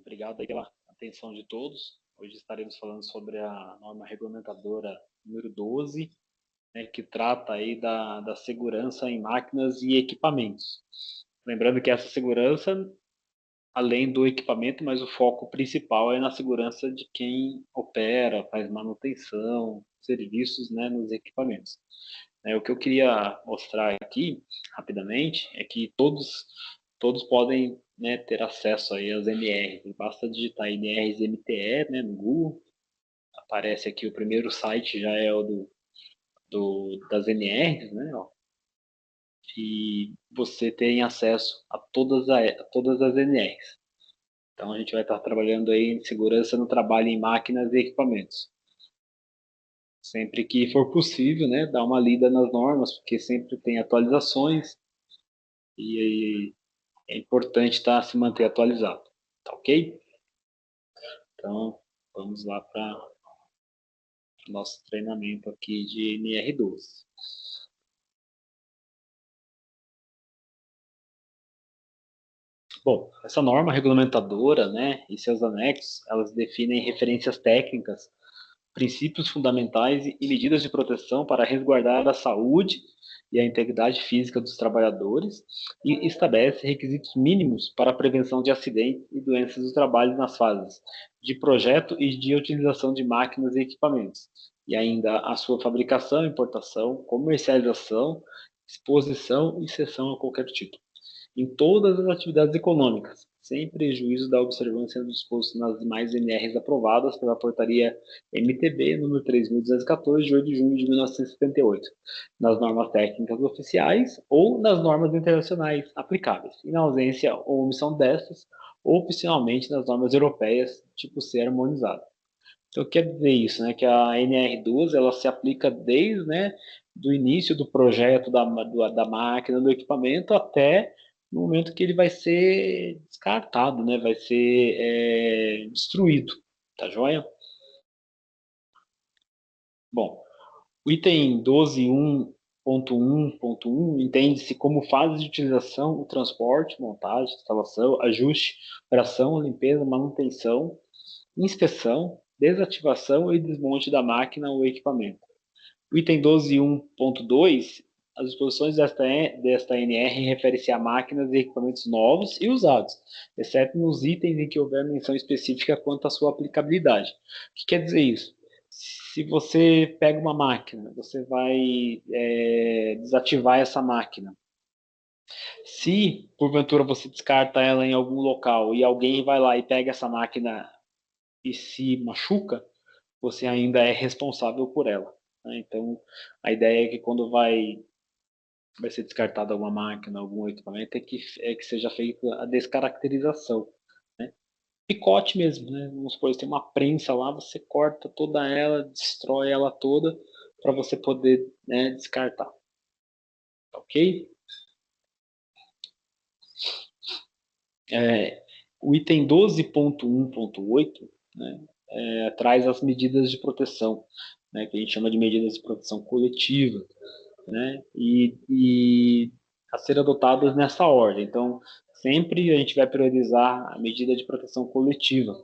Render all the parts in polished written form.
Obrigado aí pela atenção de todos. Hoje estaremos falando sobre a norma regulamentadora número 12, né, que trata aí da segurança em máquinas e equipamentos. Lembrando que essa segurança, além do equipamento, mas o foco principal é na segurança de quem opera, faz manutenção, serviços, né, nos equipamentos. O que eu queria mostrar aqui, rapidamente, é que todos podem, né, ter acesso aí às NRs. Basta digitar NRs MTE, né, no Google. Aparece aqui o primeiro site, já é o das NRs, né, ó, e você tem acesso a todas as NRs. Então, a gente vai estar trabalhando aí em segurança no trabalho em máquinas e equipamentos. Sempre que for possível, né, dar uma lida nas normas, porque sempre tem atualizações e é importante se manter atualizado, tá ok? Então, vamos lá para o nosso treinamento aqui de NR12. Bom, essa norma regulamentadora, né, e seus anexos, elas definem referências técnicas, princípios fundamentais e medidas de proteção para resguardar a saúde e a integridade física dos trabalhadores e estabelece requisitos mínimos para a prevenção de acidentes e doenças do trabalho nas fases de projeto e de utilização de máquinas e equipamentos, e ainda a sua fabricação, importação, comercialização, exposição e cessão a qualquer tipo em todas as atividades econômicas, sem prejuízo da observância do disposto nas demais NRs aprovadas pela Portaria MTB número 3.214, de 8 de junho de 1978, nas normas técnicas oficiais ou nas normas internacionais aplicáveis, e na ausência ou omissão destas, opcionalmente nas normas europeias, tipo C harmonizado. Então, quer dizer isso, né, que a NR12 ela se aplica desde, né, do início do projeto da máquina, do equipamento, até no momento que ele vai ser descartado, né, vai ser destruído, tá joia? Bom, o item 12.1.1.1 entende-se como fase de utilização, o transporte, montagem, instalação, ajuste, operação, limpeza, manutenção, inspeção, desativação e desmonte da máquina ou equipamento. O item 12.1.2, as disposições desta NR refere-se a máquinas e equipamentos novos e usados, exceto nos itens em que houver menção específica quanto à sua aplicabilidade. O que quer dizer isso? Se você pega uma máquina, você vai desativar essa máquina. Se, porventura, você descarta ela em algum local e alguém vai lá e pega essa máquina e se machuca, você ainda é responsável por ela. Né? Então, a ideia é que quando vai ser descartada alguma máquina, algum equipamento, é que seja feita a descaracterização. Né? Picote mesmo, né? Vamos supor, você tem uma prensa lá, você corta toda ela, destrói ela toda, para você poder, né, descartar. Ok? O item 12.1.8, né, traz as medidas de proteção, né, que a gente chama de medidas de proteção coletiva, né, e a ser adotadas nessa ordem. Então, sempre a gente vai priorizar a medida de proteção coletiva.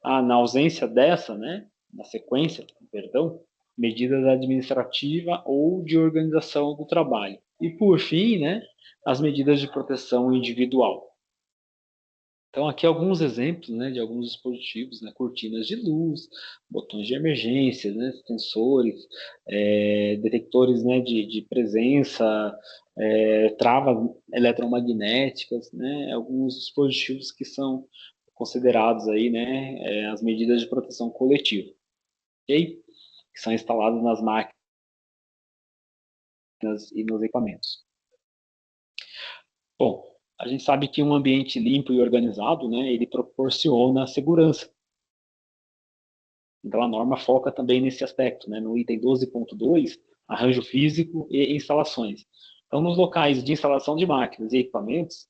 Na ausência dessa, né, na sequência, perdão, medidas administrativa ou de organização do trabalho. E, por fim, né, as medidas de proteção individual. Então, aqui alguns exemplos, né, de alguns dispositivos, né, cortinas de luz, botões de emergência, né, sensores, detectores, né, de presença, travas eletromagnéticas, né, alguns dispositivos que são considerados aí, né, as medidas de proteção coletiva, ok? Que são instaladas nas máquinas e nos equipamentos. Bom, a gente sabe que um ambiente limpo e organizado, né, ele proporciona segurança. Então, a norma foca também nesse aspecto, né? No item 12.2, arranjo físico e instalações. Então, nos locais de instalação de máquinas e equipamentos,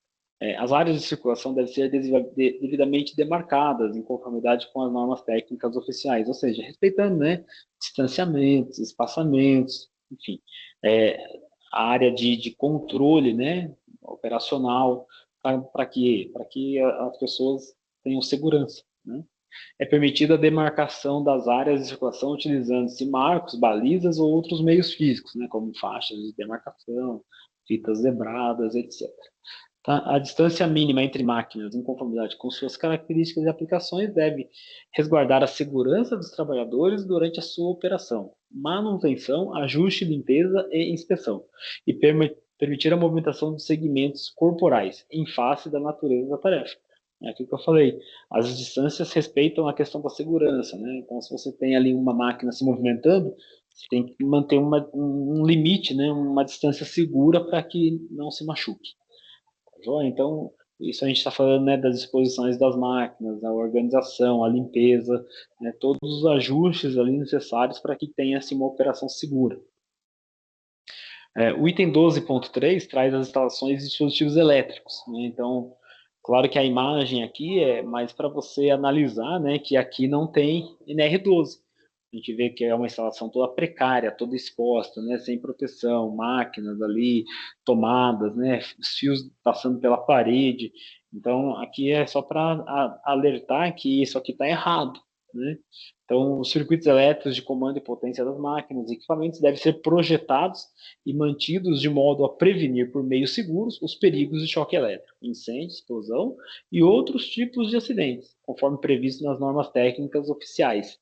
as áreas de circulação devem ser devidamente demarcadas, em conformidade com as normas técnicas oficiais, ou seja, respeitando, né, distanciamentos, espaçamentos, enfim, é, a área de controle, né, operacional, para que as pessoas tenham segurança, né? É permitida a demarcação das áreas de circulação utilizando-se marcos, balizas ou outros meios físicos, né, como faixas de demarcação, fitas zebradas, etc. Tá? A distância mínima entre máquinas, em conformidade com suas características e aplicações, deve resguardar a segurança dos trabalhadores durante a sua operação, manutenção, ajuste, limpeza e inspeção, e permitir a movimentação dos segmentos corporais em face da natureza da tarefa. É aquilo que eu falei. As distâncias respeitam a questão da segurança, né? Então, se você tem ali uma máquina se movimentando, você tem que manter um limite, né? Uma distância segura para que não se machuque. Então, isso a gente está falando, né, das disposições das máquinas, a organização, a limpeza, né, todos os ajustes ali necessários para que tenha assim, uma operação segura. O item 12.3 traz as instalações de dispositivos elétricos, né? Então, claro que a imagem aqui é mais para você analisar, né, que aqui não tem NR12. A gente vê que é uma instalação toda precária, toda exposta, né, sem proteção, máquinas ali, tomadas, né, os fios passando pela parede. Então, aqui é só para alertar que isso aqui está errado, né? Então, os circuitos elétricos de comando e potência das máquinas e equipamentos devem ser projetados e mantidos de modo a prevenir por meios seguros os perigos de choque elétrico, incêndio, explosão e outros tipos de acidentes, conforme previsto nas normas técnicas oficiais.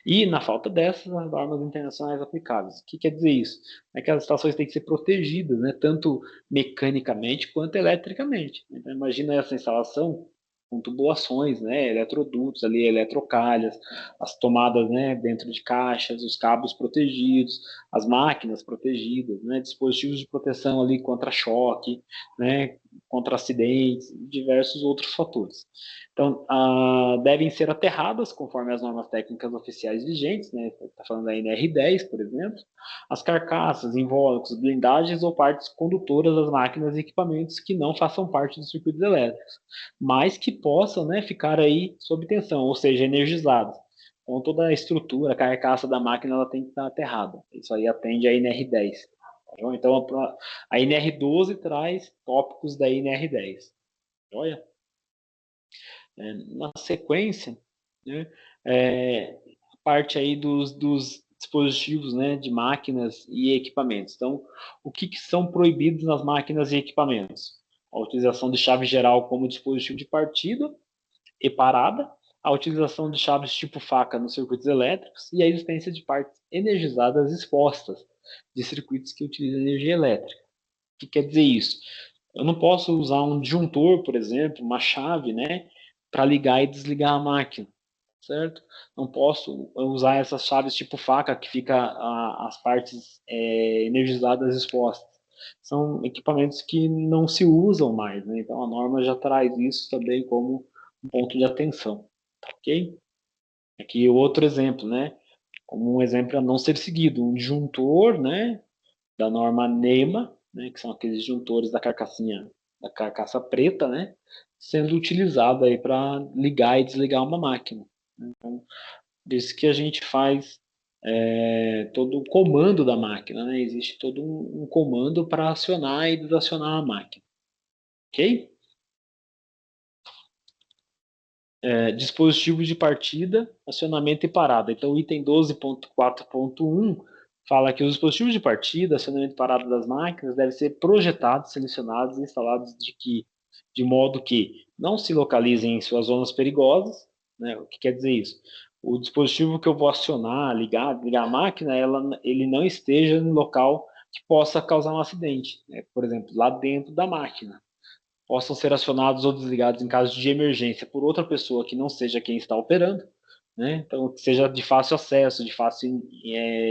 E, na falta dessas, as normas internacionais aplicáveis. O que quer dizer isso? É que as estações têm que ser protegidas, né, tanto mecanicamente quanto eletricamente. Então, imagina essa instalação com tubulações, né, eletrodutos ali, eletrocalhas, as tomadas, né, dentro de caixas, os cabos protegidos, as máquinas protegidas, né, dispositivos de proteção ali contra choque, né, contra acidentes, diversos outros fatores. Então, devem ser aterradas conforme as normas técnicas oficiais vigentes, né? Está falando da NR10, por exemplo, as carcaças, invólucros, blindagens ou partes condutoras das máquinas e equipamentos que não façam parte dos circuitos elétricos, mas que possam, né, ficar aí sob tensão, ou seja, energizados. Então, toda a estrutura, a carcaça da máquina, ela tem que estar aterrada. Isso aí atende a NR10. Então, a NR12 traz tópicos da NR10. Olha. Na sequência, né, a parte aí dos dispositivos, né, de máquinas e equipamentos. Então, o que são proibidos nas máquinas e equipamentos? A utilização de chave geral como dispositivo de partida e parada, a utilização de chaves tipo faca nos circuitos elétricos e a existência de partes energizadas expostas de circuitos que utilizam energia elétrica. O que quer dizer isso? Eu não posso usar um disjuntor, por exemplo, uma chave, né, para ligar e desligar a máquina, certo? Não posso usar essas chaves tipo faca que fica as partes energizadas expostas. São equipamentos que não se usam mais, né? Então a norma já traz isso também como um ponto de atenção, tá ok? Aqui outro exemplo, né? Como um exemplo a não ser seguido, um disjuntor, né? Da norma NEMA, né, que são aqueles disjuntores da carcassinha, da carcaça preta, né, sendo utilizado aí para ligar e desligar uma máquina. Então, por isso que a gente faz todo o comando da máquina, né? Existe todo um comando para acionar e desacionar a máquina, ok? Dispositivos de partida, acionamento e parada. Então, o item 12.4.1 fala que os dispositivos de partida, acionamento e parada das máquinas devem ser projetados, selecionados e instalados de modo que não se localizem em suas zonas perigosas. Né? O que quer dizer isso? O dispositivo que eu vou acionar, ligar a máquina, ele não esteja no local que possa causar um acidente. Né? Por exemplo, lá dentro da máquina possam ser acionados ou desligados em caso de emergência por outra pessoa que não seja quem está operando, né? Então, que seja de fácil acesso, de fácil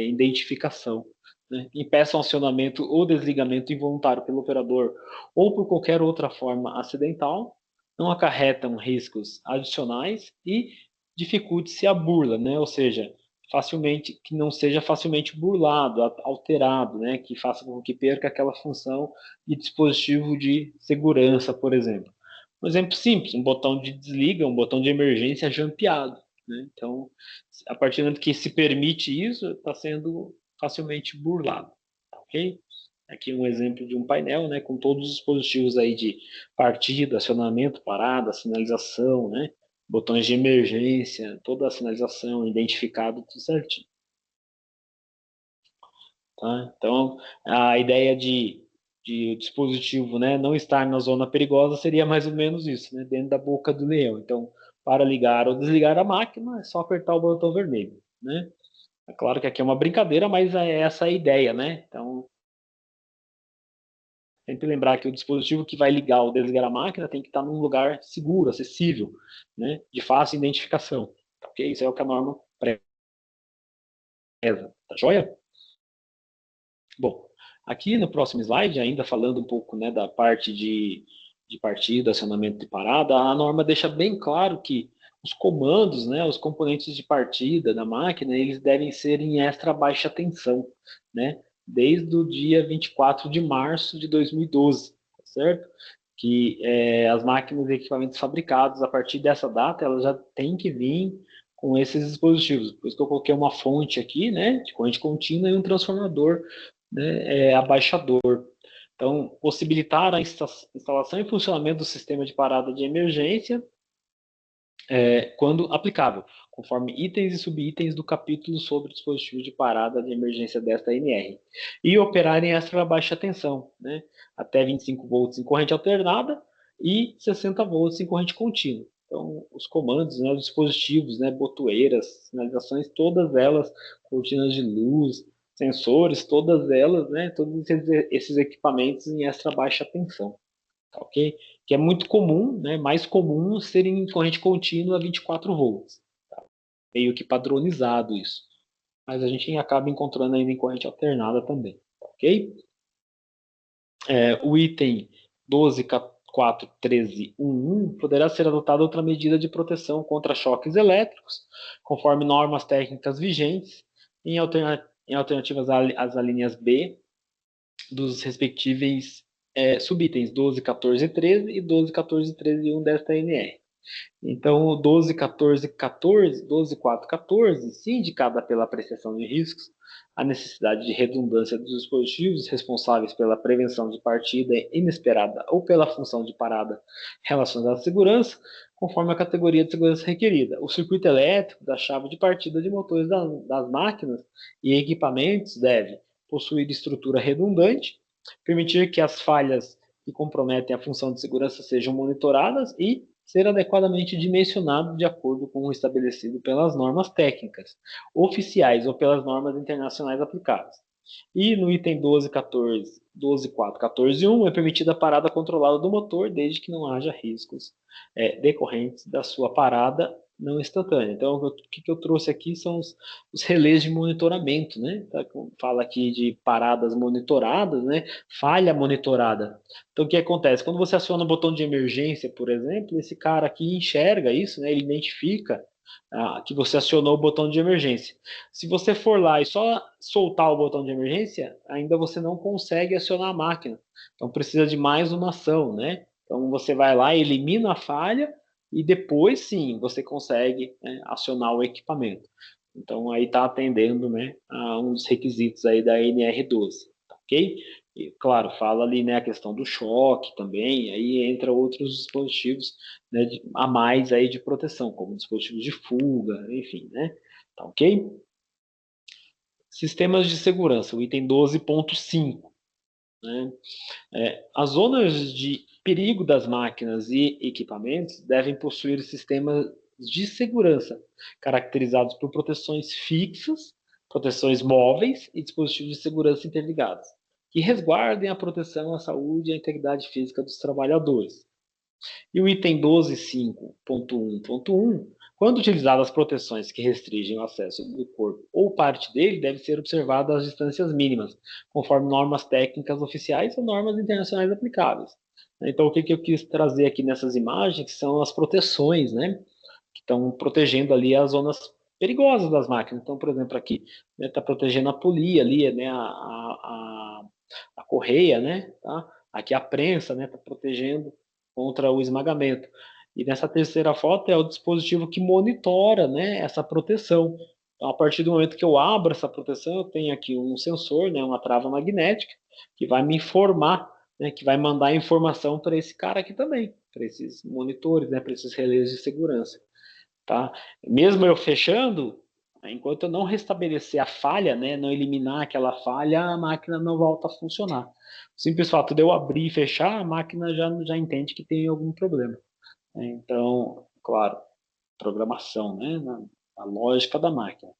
identificação. Né? Impeçam acionamento ou desligamento involuntário pelo operador ou por qualquer outra forma acidental, não acarretam riscos adicionais e dificulte-se a burla, né? Ou seja, facilmente que não seja facilmente burlado, alterado, né? Que faça com que perca aquela função de dispositivo de segurança, por exemplo. Um exemplo simples, um botão de desliga, um botão de emergência jampeado. Né? Então, a partir do momento que se permite isso, está sendo facilmente burlado. Ok? Aqui um exemplo de um painel, né, com todos os dispositivos aí de partida, acionamento, parada, sinalização, né, botões de emergência, toda a sinalização, identificado, tudo certinho. Tá? Então, a ideia de o dispositivo, né, não estar na zona perigosa seria mais ou menos isso, né, dentro da boca do leão. Então, para ligar ou desligar a máquina, é só apertar o botão vermelho. Né? É claro que aqui é uma brincadeira, mas é essa a ideia. Né? Então, sempre lembrar que o dispositivo que vai ligar ou desligar a máquina tem que estar num lugar seguro, acessível, né, de fácil identificação. Ok? Isso é o que a norma preza. Tá joia? Bom, aqui no próximo slide, ainda falando um pouco, né, da parte de partida, acionamento de parada, a norma deixa bem claro que os comandos, né, os componentes de partida da máquina, eles devem ser em extra baixa tensão, né, desde o dia 24 de março de 2012, tá certo? Que as máquinas e equipamentos fabricados a partir dessa data, elas já têm que vir com esses dispositivos. Por isso que eu coloquei uma fonte aqui, né, de corrente contínua e um transformador, né, abaixador. Então, possibilitar a instalação e funcionamento do sistema de parada de emergência quando aplicável, conforme itens e subitens do capítulo sobre dispositivos de parada de emergência desta ANR. E operar em extra baixa tensão, né, até 25 volts em corrente alternada e 60 volts em corrente contínua. Então, os comandos, né, os dispositivos, né, botoeiras, sinalizações, todas elas, cortinas de luz, sensores, todas elas, né, todos esses equipamentos em extra baixa tensão, tá ok? Que é muito comum, né, mais comum serem em corrente contínua a 24 volts, tá? Meio que padronizado isso, mas a gente acaba encontrando ainda em corrente alternada também, tá ok? O item 12.4.13.1.1 poderá ser adotada outra medida de proteção contra choques elétricos, conforme normas técnicas vigentes, em alternativas às alíneas B dos respectivos subitens 12, 14 e 13 e 12, 14 e 13 e 1 desta NR. Então, o 12, 14, 14, 12, 4, 14, se indicada pela apreciação de riscos, a necessidade de redundância dos dispositivos responsáveis pela prevenção de partida inesperada ou pela função de parada relacionada à segurança, conforme a categoria de segurança requerida. O circuito elétrico da chave de partida de motores das máquinas e equipamentos deve possuir estrutura redundante, permitir que as falhas que comprometem a função de segurança sejam monitoradas e ser adequadamente dimensionado de acordo com o estabelecido pelas normas técnicas oficiais ou pelas normas internacionais aplicadas. E no item 12.14, 12.4, 14.1 é permitida a parada controlada do motor desde que não haja riscos decorrentes da sua parada não instantânea. Então, o que eu trouxe aqui são os relés de monitoramento, né? Fala aqui de paradas monitoradas, né? Falha monitorada. Então, o que acontece? Quando você aciona o botão de emergência, por exemplo, esse cara aqui enxerga isso, né? Ele identifica que você acionou o botão de emergência. Se você for lá e só soltar o botão de emergência, ainda você não consegue acionar a máquina. Então, precisa de mais uma ação, né? Então, você vai lá, elimina a falha e depois, sim, você consegue, né, acionar o equipamento. Então, aí está atendendo, né, a um dos requisitos aí da NR12, tá ok? E, claro, fala ali, né, a questão do choque também, aí entra outros dispositivos, né, a mais aí de proteção, como dispositivos de fuga, enfim, né? Tá ok? Sistemas de segurança, o item 12.5, né? As zonas de perigo das máquinas e equipamentos devem possuir sistemas de segurança, caracterizados por proteções fixas, proteções móveis e dispositivos de segurança interligados, que resguardem a proteção à saúde e à integridade física dos trabalhadores. E o item 12.5.1.1, quando utilizadas proteções que restringem o acesso do corpo ou parte dele, deve ser observada as distâncias mínimas, conforme normas técnicas oficiais ou normas internacionais aplicáveis. Então, o que eu quis trazer aqui nessas imagens são as proteções, né, que estão protegendo ali as zonas perigosas das máquinas. Então, por exemplo, aqui está, né, protegendo a polia ali, né, a correia, né, tá? Aqui a prensa, né, está protegendo contra o esmagamento. E nessa terceira foto é o dispositivo que monitora, né, essa proteção. Então, a partir do momento que eu abro essa proteção, eu tenho aqui um sensor, né, uma trava magnética, que vai me informar, né, que vai mandar informação para esse cara aqui também, para esses monitores, né, para esses relés de segurança. tá? Mesmo eu fechando, enquanto eu não restabelecer a falha, né, não eliminar aquela falha, a máquina não volta a funcionar. O simples fato de eu abrir e fechar, a máquina já entende que tem algum problema. Então, claro, programação, né, na lógica da máquina.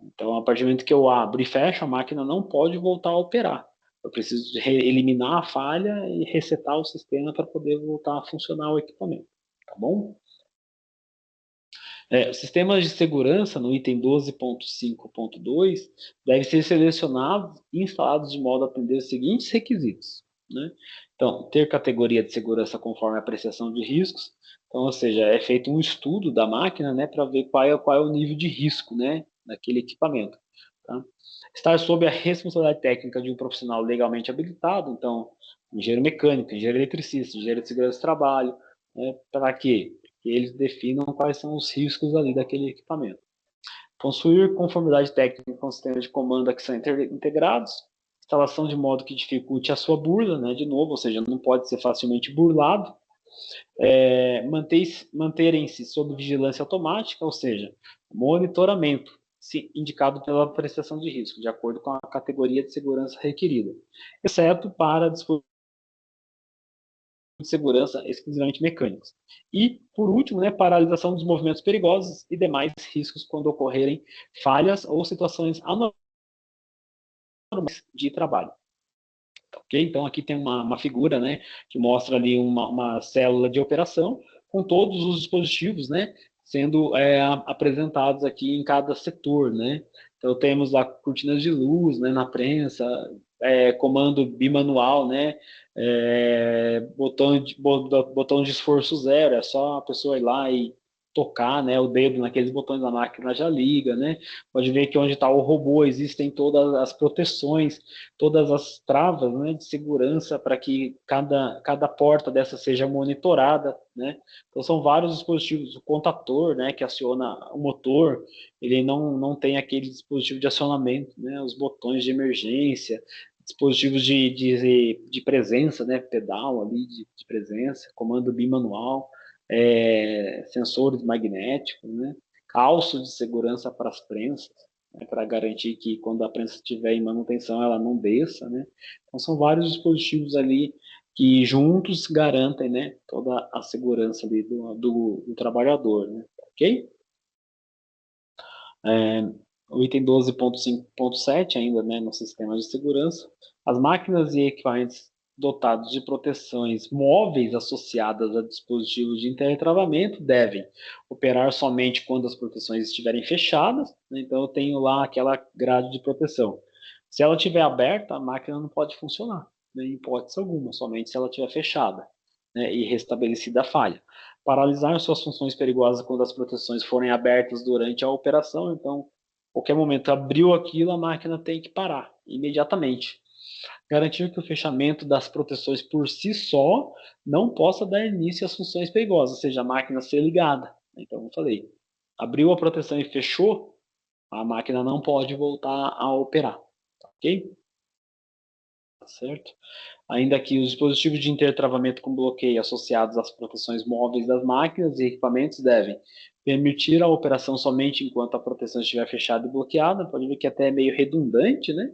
Então, a partir do momento que eu abro e fecho, a máquina não pode voltar a operar. Eu preciso eliminar a falha e resetar o sistema para poder voltar a funcionar o equipamento. Tá bom? Sistemas de segurança, no item 12.5.2, devem ser selecionados e instalados de modo a atender os seguintes requisitos. Né? Então, ter categoria de segurança conforme a apreciação de riscos. Então, ou seja, é feito um estudo da máquina, né, para ver qual é o nível de risco, né, daquele equipamento. Tá? Estar sob a responsabilidade técnica de um profissional legalmente habilitado, então, engenheiro mecânico, engenheiro eletricista, engenheiro de segurança do trabalho, né, para quê? Que eles definam quais são os riscos ali daquele equipamento. Possuir conformidade técnica com sistemas de comando que são integrados, instalação de modo que dificulte a sua burla, né, de novo, ou seja, não pode ser facilmente burlado, manterem-se sob vigilância automática, ou seja, monitoramento, indicado pela apreciação de risco, de acordo com a categoria de segurança requerida, exceto para dispositivos de segurança exclusivamente mecânicos. E, por último, né, paralisação dos movimentos perigosos e demais riscos quando ocorrerem falhas ou situações anormais de trabalho. Ok? Então, aqui tem uma figura, né, que mostra ali uma célula de operação com todos os dispositivos, né, sendo apresentados aqui em cada setor, né. Então, temos lá cortinas de luz, né, na prensa, comando bimanual, né, botão de esforço zero, é só a pessoa ir lá e tocar, né, o dedo naqueles botões da máquina já liga, né. Pode ver que onde está o robô existem todas as proteções, todas as travas, né, de segurança para que cada porta dessa seja monitorada, né? Então são vários dispositivos, o contator, né, que aciona o motor, ele não tem aquele dispositivo de acionamento, né, os botões de emergência, dispositivos de presença, né, pedal ali de presença, comando bimanual, sensores magnéticos, né, calço de segurança para as prensas, né, para garantir que quando a prensa estiver em manutenção ela não desça, né? Então são vários dispositivos ali que juntos garantem, né, toda a segurança ali do trabalhador, né? Ok? É, o item 12.5.7 ainda, né, no sistema de segurança, as máquinas e equipamentos dotados de proteções móveis associadas a dispositivos de intertravamento devem operar somente quando as proteções estiverem fechadas, né? Então eu tenho lá aquela grade de proteção. Se ela estiver aberta, a máquina não pode funcionar, né, em hipótese alguma, somente se ela estiver fechada, né, e restabelecida a falha. Paralisar suas funções perigosas quando as proteções forem abertas durante a operação, então, qualquer momento abriu aquilo, a máquina tem que parar imediatamente. Garantir que o fechamento das proteções por si só não possa dar início às funções perigosas, ou seja, a máquina ser ligada. Então, como eu falei, abriu a proteção e fechou, a máquina não pode voltar a operar, ok? Tá certo? Ainda que os dispositivos de intertravamento com bloqueio associados às proteções móveis das máquinas e equipamentos devem permitir a operação somente enquanto a proteção estiver fechada e bloqueada. Pode ver que até é meio redundante, né?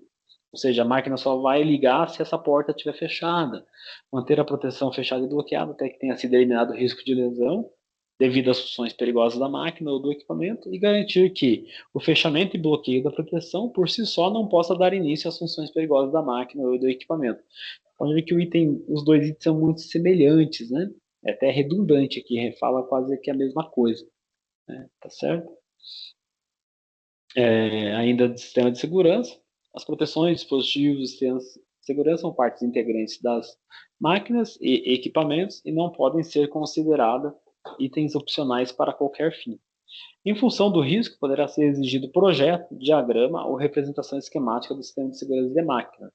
Ou seja, a máquina só vai ligar se essa porta estiver fechada. Manter a proteção fechada e bloqueada até que tenha sido eliminado o risco de lesão devido às funções perigosas da máquina ou do equipamento e garantir que o fechamento e bloqueio da proteção por si só não possa dar início às funções perigosas da máquina ou do equipamento. Pode ver que os dois itens são muito semelhantes, né? É até redundante aqui, fala quase que a mesma coisa, né? Tá certo? Ainda do sistema de segurança, as proteções, dispositivos, sistemas de segurança são partes integrantes das máquinas e equipamentos e não podem ser consideradas itens opcionais para qualquer fim. Em função do risco, poderá ser exigido projeto, diagrama ou representação esquemática do sistema de segurança de máquina,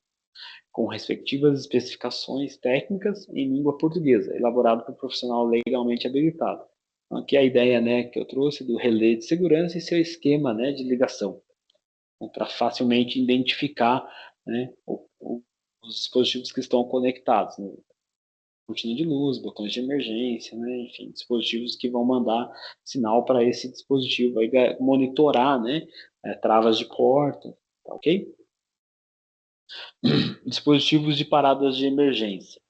com respectivas especificações técnicas em língua portuguesa, elaborado por profissional legalmente habilitado. Então, aqui a ideia, né, que eu trouxe do relé de segurança e seu esquema, né, de ligação, né, para facilmente identificar, né, os dispositivos que estão conectados, né. cortina de luz, botões de emergência, né? Enfim, dispositivos que vão mandar sinal para esse dispositivo aí monitorar, né? Travas de porta, tá ok? Dispositivos de paradas de emergência.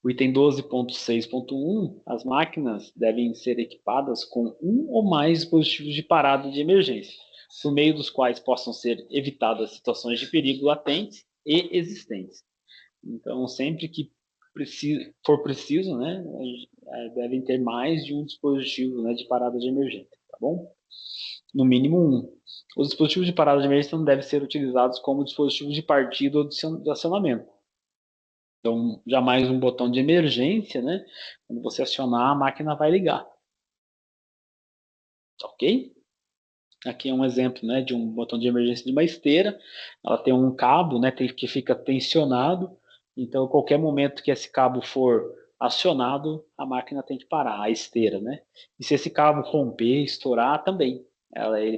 O item 12.6.1, as máquinas devem ser equipadas com um ou mais dispositivos de parada de emergência, por meio dos quais possam ser evitadas situações de perigo latentes e existentes. Então, sempre que for preciso, né, devem ter mais de um dispositivo, né, de parada de emergência, tá bom? No mínimo um. Os dispositivos de parada de emergência não devem ser utilizados como dispositivos de partida ou de acionamento. Então, jamais um botão de emergência, né? Quando você acionar, a máquina vai ligar. Ok? Aqui é um exemplo, né, de um botão de emergência de uma esteira. Ela tem um cabo, né, que fica tensionado. Então, a qualquer momento que esse cabo for acionado, a máquina tem que parar, a esteira, né? E se esse cabo romper, estourar, também.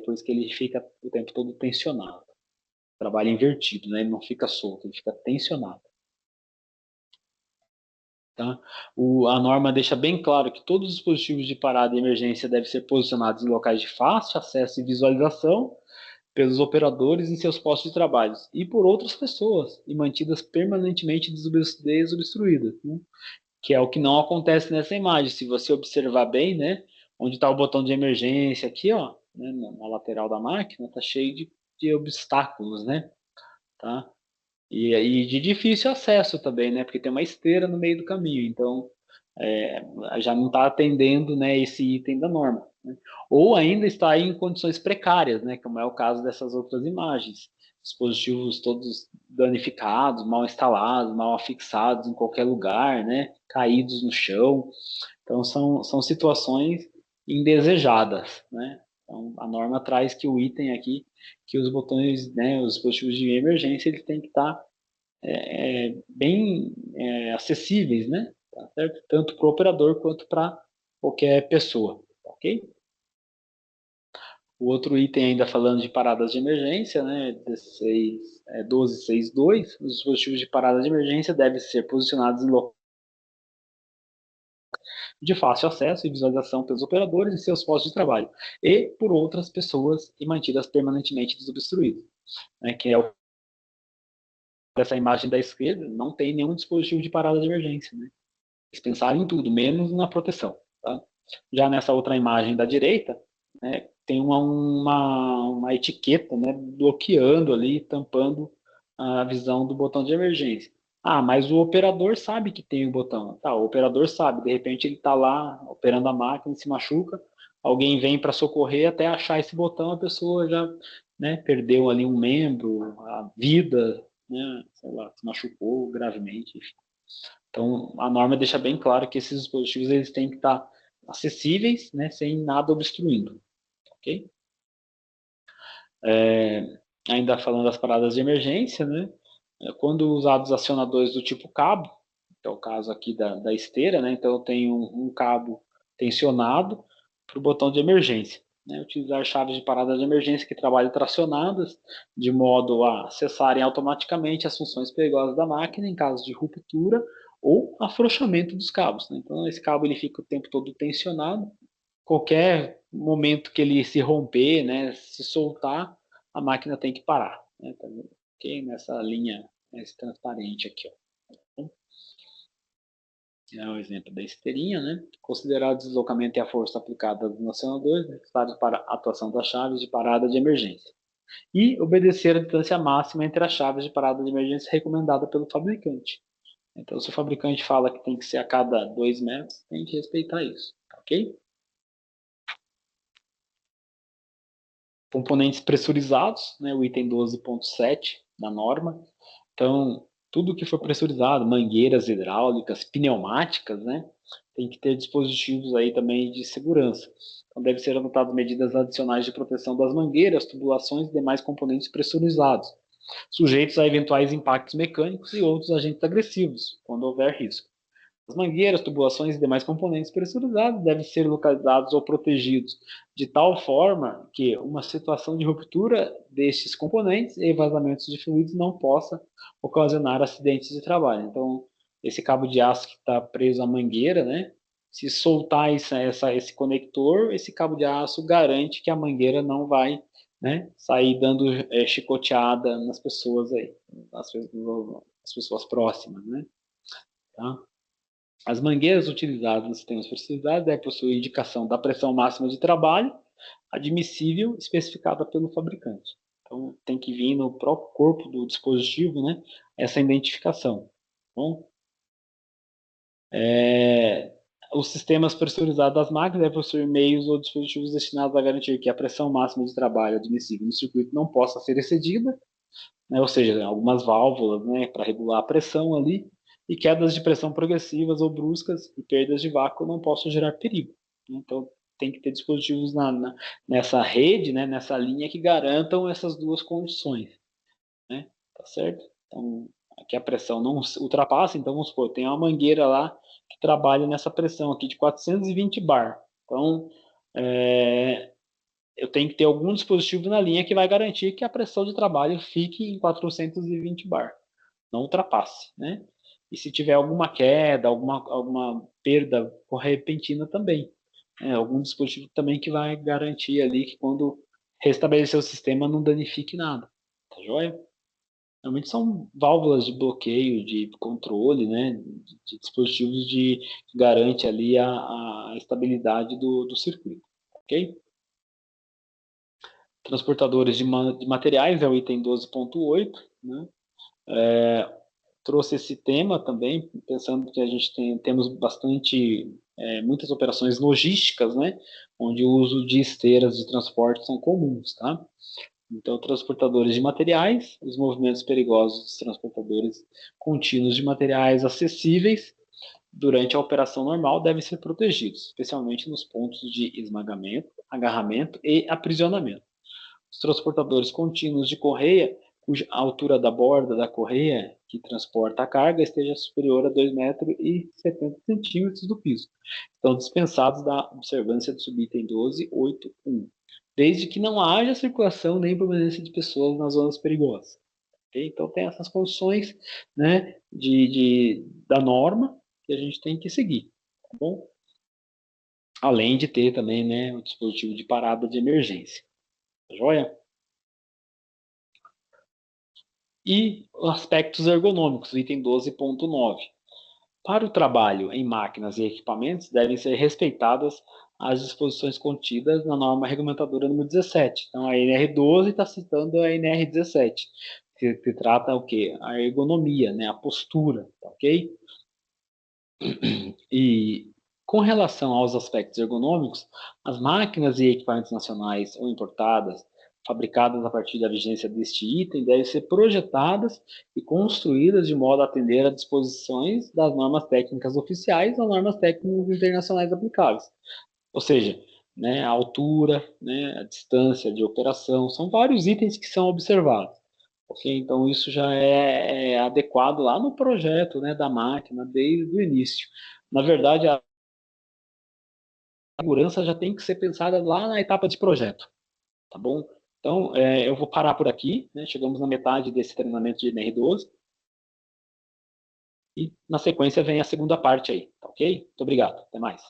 Por isso que ele fica o tempo todo tensionado. Trabalha invertido, né? Ele não fica solto, ele fica tensionado. Tá? A norma deixa bem claro que todos os dispositivos de parada e emergência devem ser posicionados em locais de fácil acesso e visualização pelos operadores em seus postos de trabalho e por outras pessoas e mantidas permanentemente desobstruídas, né? Que é o que não acontece nessa imagem. Se você observar bem, né, onde está o botão de emergência aqui, ó, né, na lateral da máquina, está cheio de obstáculos, né? Tá? E de difícil acesso também, né? Porque tem uma esteira no meio do caminho, então já não está atendendo, né, esse item da norma, né? Ou ainda está em condições precárias, né? Como é o caso dessas outras imagens. Dispositivos todos danificados, mal instalados, mal afixados em qualquer lugar, né? Caídos no chão. Então são situações indesejadas, né? Então a norma traz que o item aqui, que os botões, né, os dispositivos de emergência, eles têm que estar bem acessíveis, né? Tá certo? Tanto para o operador quanto para qualquer pessoa, ok? O outro item ainda falando de paradas de emergência, né? 12.6.2, os dispositivos de parada de emergência devem ser posicionados em locais de fácil acesso e visualização pelos operadores em seus postos de trabalho e por outras pessoas e mantidas permanentemente desobstruídas, né? Que é essa imagem da esquerda, não tem nenhum dispositivo de parada de emergência, né? Eles pensaram em tudo, menos na proteção. Tá? Já nessa outra imagem da direita, né, tem uma etiqueta, né, bloqueando ali, tampando a visão do botão de emergência. Ah, mas o operador sabe que tem o botão. Tá, o operador sabe, de repente ele está lá operando a máquina, se machuca, alguém vem para socorrer, até achar esse botão, a pessoa já, né, perdeu ali um membro, a vida, né, sei lá, se machucou gravemente, enfim. Então, a norma deixa bem claro que esses dispositivos eles têm que estar acessíveis, né, sem nada obstruindo, ok? Ainda falando das paradas de emergência, né, quando usados acionadores do tipo cabo, que é o caso aqui da esteira, né, então eu tenho um cabo tensionado para o botão de emergência. Né, utilizar chaves de parada de emergência que trabalham tracionadas, de modo a acessarem automaticamente as funções perigosas da máquina em caso de ruptura ou afrouxamento dos cabos. Né? Então, esse cabo ele fica o tempo todo tensionado. Qualquer momento que ele se romper, né, se soltar, a máquina tem que parar. Né? Tá, ok? Nessa linha transparente aqui. Ó. É um exemplo da esteirinha, né? Considerar o deslocamento e a força aplicada no acionador necessários para a atuação das chaves de parada de emergência. E obedecer a distância máxima entre as chaves de parada de emergência recomendada pelo fabricante. Então, se o fabricante fala que tem que ser a cada 2 metros, tem que respeitar isso, ok? Componentes pressurizados, né, o item 12.7 da norma. Então, tudo que for pressurizado, mangueiras hidráulicas, pneumáticas, né, tem que ter dispositivos aí também de segurança. Então, deve ser adotadas medidas adicionais de proteção das mangueiras, tubulações e demais componentes pressurizados, sujeitos a eventuais impactos mecânicos e outros agentes agressivos, quando houver risco. As mangueiras, tubulações e demais componentes pressurizados devem ser localizados ou protegidos de tal forma que uma situação de ruptura destes componentes e vazamentos de fluidos não possa ocasionar acidentes de trabalho. Então, esse cabo de aço que está preso à mangueira, né? Se soltar esse conector, esse cabo de aço garante que a mangueira não vai, né, sair dando chicoteada nas pessoas aí, as pessoas próximas, né? Tá? As mangueiras utilizadas nos sistemas pressurizados devem possuir indicação da pressão máxima de trabalho admissível especificada pelo fabricante. Então, tem que vir no próprio corpo do dispositivo, né, essa identificação. Bom, os sistemas pressurizados das máquinas devem possuir meios ou dispositivos destinados a garantir que a pressão máxima de trabalho admissível no circuito não possa ser excedida, né, ou seja, algumas válvulas, né, para regular a pressão ali, e quedas de pressão progressivas ou bruscas e perdas de vácuo não possam gerar perigo. Então, tem que ter dispositivos nessa rede, né, nessa linha que garantam essas duas condições, né? Tá certo? Então, aqui a pressão não ultrapassa, então vamos supor, tem uma mangueira lá que trabalha nessa pressão aqui de 420 bar. Então, eu tenho que ter algum dispositivo na linha que vai garantir que a pressão de trabalho fique em 420 bar, não ultrapasse, né? E se tiver alguma queda, alguma perda repentina também, algum dispositivo também que vai garantir ali que quando restabelecer o sistema não danifique nada, tá joia? Realmente são válvulas de bloqueio, de controle, né, de dispositivos que garante ali a estabilidade do circuito, ok? Transportadores de materiais é o item 12.8, né? Trouxe esse tema também, pensando que a gente temos muitas operações logísticas, né, onde o uso de esteiras de transporte são comuns, tá? Então, transportadores de materiais, os movimentos perigosos dos transportadores contínuos de materiais acessíveis durante a operação normal devem ser protegidos, especialmente nos pontos de esmagamento, agarramento e aprisionamento. Os transportadores contínuos de correia, cuja altura da borda da correia que transporta a carga esteja superior a 2,70 m do piso, estão dispensados da observância do subitem 12.8.1, desde que não haja circulação nem permanência de pessoas nas zonas perigosas. Okay? Então, tem essas condições, né, da norma que a gente tem que seguir, tá bom? Além de ter também, né, o dispositivo de parada de emergência. Tá joia? E aspectos ergonômicos, item 12.9. Para o trabalho em máquinas e equipamentos, devem ser respeitadas as disposições contidas na norma regulamentadora número 17. Então, a NR12 está citando a NR17, que trata o quê? A ergonomia, né? A postura, tá ok? E com relação aos aspectos ergonômicos, as máquinas e equipamentos nacionais ou importadas, fabricadas a partir da vigência deste item, devem ser projetadas e construídas de modo a atender a disposições das normas técnicas oficiais ou normas técnicas internacionais aplicáveis. Ou seja, né, a altura, né, a distância de operação, são vários itens que são observados. Okay? Então, isso já é adequado lá no projeto, né, da máquina, desde o início. Na verdade, a segurança já tem que ser pensada lá na etapa de projeto, tá bom? Então, eu vou parar por aqui, né? Chegamos na metade desse treinamento de NR12, e na sequência vem a segunda parte aí, tá ok? Muito obrigado, até mais.